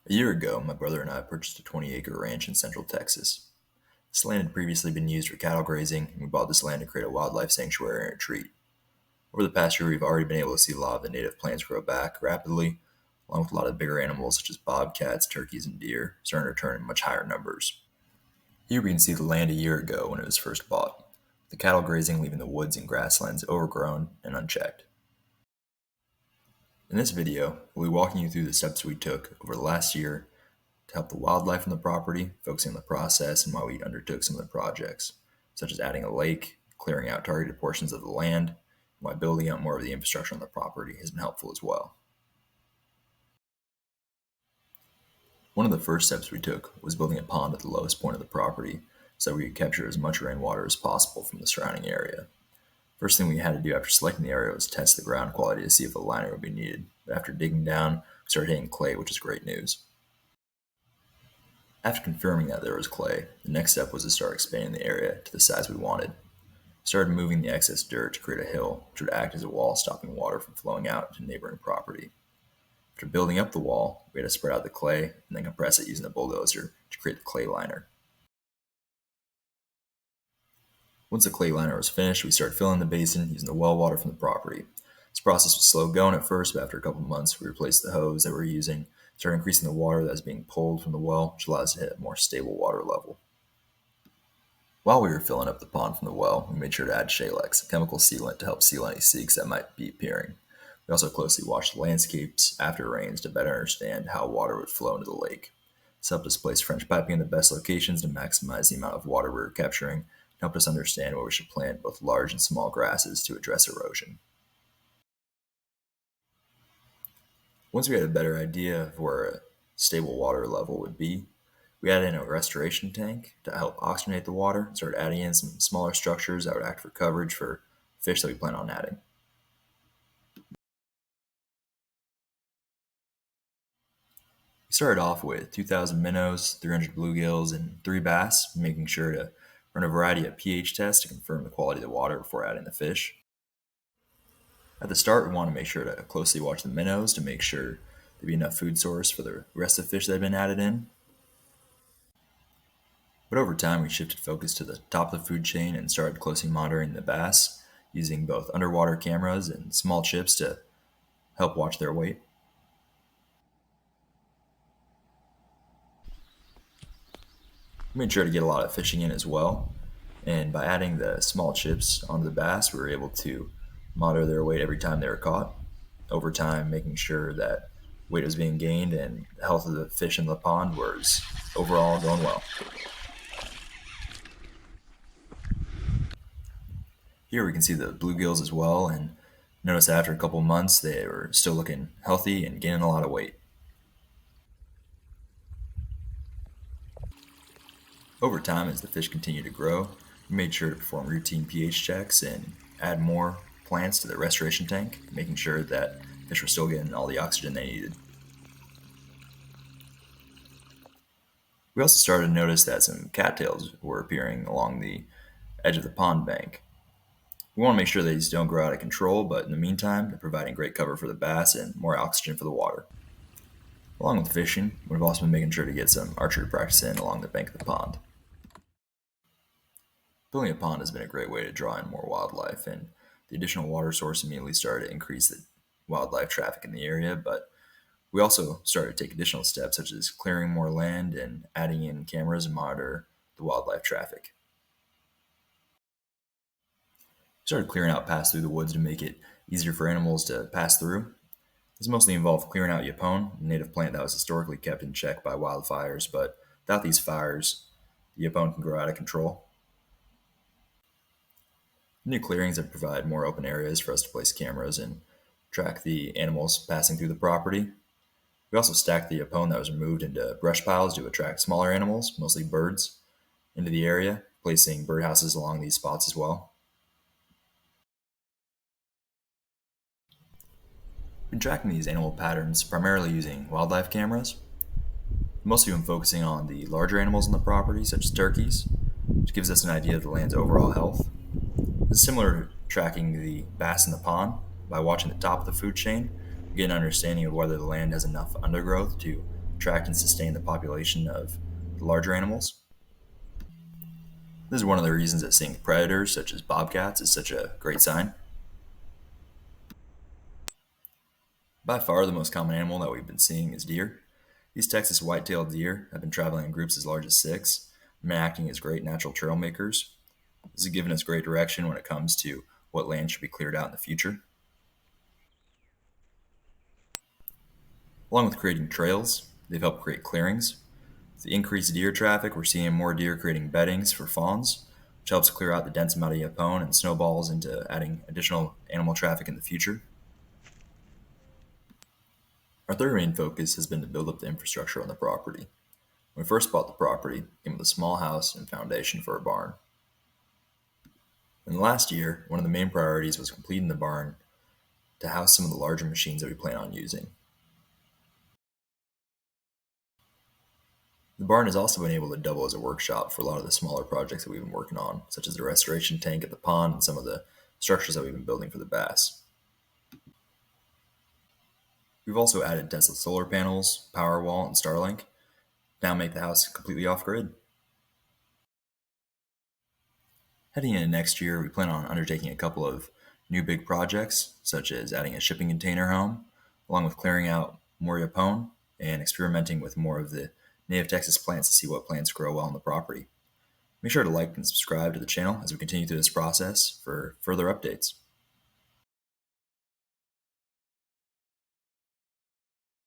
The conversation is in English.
A year ago, my brother and I purchased a 20-acre ranch in central Texas. This land had previously been used for cattle grazing, and we bought this land to create a wildlife sanctuary and retreat. Over the past year, we've already been able to see a lot of the native plants grow back rapidly, along with a lot of bigger animals such as bobcats, turkeys, and deer starting to return in much higher numbers. Here we can see the land a year ago when it was first bought, the cattle grazing leaving the woods and grasslands overgrown and unchecked. In this video, we'll be walking you through the steps we took over the last year to help the wildlife on the property, focusing on the process and why we undertook some of the projects, such as adding a lake, clearing out targeted portions of the land, and why building out more of the infrastructure on the property has been helpful as well. One of the first steps we took was building a pond at the lowest point of the property so that we could capture as much rainwater as possible from the surrounding area. First thing we had to do after selecting the area was test the ground quality to see if a liner would be needed, but after digging down, we started hitting clay, which is great news. After confirming that there was clay, the next step was to start expanding the area to the size we wanted. We started moving the excess dirt to create a hill, which would act as a wall stopping water from flowing out to neighboring property. After building up the wall, we had to spread out the clay and then compress it using a bulldozer to create the clay liner. Once the clay liner was finished, we started filling the basin using the well water from the property. This process was slow going at first, but after a couple of months, we replaced the hose that we were using, started increasing the water that was being pulled from the well, which allowed us to hit a more stable water level. While we were filling up the pond from the well, we made sure to add Shalex, a chemical sealant, to help seal any seeks that might be appearing. We also closely watched the landscapes after it rains to better understand how water would flow into the lake. This helped us place French piping in the best locations to maximize the amount of water we were capturing, and helped us understand where we should plant both large and small grasses to address erosion. Once we had a better idea of where a stable water level would be, we added in a restoration tank to help oxygenate the water and started adding in some smaller structures that would act for coverage for fish that we plan on adding. We started off with 2,000 minnows, 300 bluegills, and 3 bass, making sure to run a variety of pH tests to confirm the quality of the water before adding the fish. At the start, we want to make sure to closely watch the minnows to make sure there'd be enough food source for the rest of the fish that had been added in. But over time, we shifted focus to the top of the food chain and started closely monitoring the bass, using both underwater cameras and small chips to help watch their weight. We made sure to get a lot of fishing in as well, and by adding the small chips onto the bass, we were able to monitor their weight every time they were caught, over time making sure that weight was being gained and the health of the fish in the pond was overall going well. Here we can see the bluegills as well, and notice that after a couple months they were still looking healthy and gaining a lot of weight. Over time, as the fish continued to grow, we made sure to perform routine pH checks and add more plants to the restoration tank, making sure that fish were still getting all the oxygen they needed. We also started to notice that some cattails were appearing along the edge of the pond bank. We want to make sure that these don't grow out of control, but in the meantime, they're providing great cover for the bass and more oxygen for the water. Along with fishing, we've also been making sure to get some archery practice in along the bank of the pond. Building a pond has been a great way to draw in more wildlife, and the additional water source immediately started to increase the wildlife traffic in the area, but we also started to take additional steps such as clearing more land and adding in cameras to monitor the wildlife traffic. We started clearing out paths through the woods to make it easier for animals to pass through. This mostly involved clearing out yapone, a native plant that was historically kept in check by wildfires, but without these fires, the yapone can grow out of control. New clearings that provide more open areas for us to place cameras and track the animals passing through the property. We also stacked the yapone that was removed into brush piles to attract smaller animals, mostly birds, into the area, placing birdhouses along these spots as well. We've been tracking these animal patterns primarily using wildlife cameras, mostly when focusing on the larger animals on the property, such as turkeys, which gives us an idea of the land's overall health. It's similar to tracking the bass in the pond. By watching the top of the food chain, we get an understanding of whether the land has enough undergrowth to attract and sustain the population of the larger animals. This is one of the reasons that seeing predators such as bobcats is such a great sign. By far, the most common animal that we've been seeing is deer. These Texas white-tailed deer have been traveling in groups as large as 6, and been acting as great natural trail makers. This has given us great direction when it comes to what land should be cleared out in the future. Along with creating trails, they've helped create clearings. With the increased deer traffic, we're seeing more deer creating beddings for fawns, which helps clear out the dense amount of yapone and snowballs into adding additional animal traffic in the future. Our third main focus has been to build up the infrastructure on the property. When we first bought the property, it came with a small house and foundation for a barn. In the last year, one of the main priorities was completing the barn to house some of the larger machines that we plan on using. The barn has also been able to double as a workshop for a lot of the smaller projects that we've been working on, such as the restoration tank at the pond and some of the structures that we've been building for the bass. We've also added Tesla solar panels, Powerwall, and Starlink to now make the house completely off-grid. Heading into next year, we plan on undertaking a couple of new big projects, such as adding a shipping container home, along with clearing out more yapone and experimenting with more of the native Texas plants to see what plants grow well on the property. Make sure to like and subscribe to the channel as we continue through this process for further updates.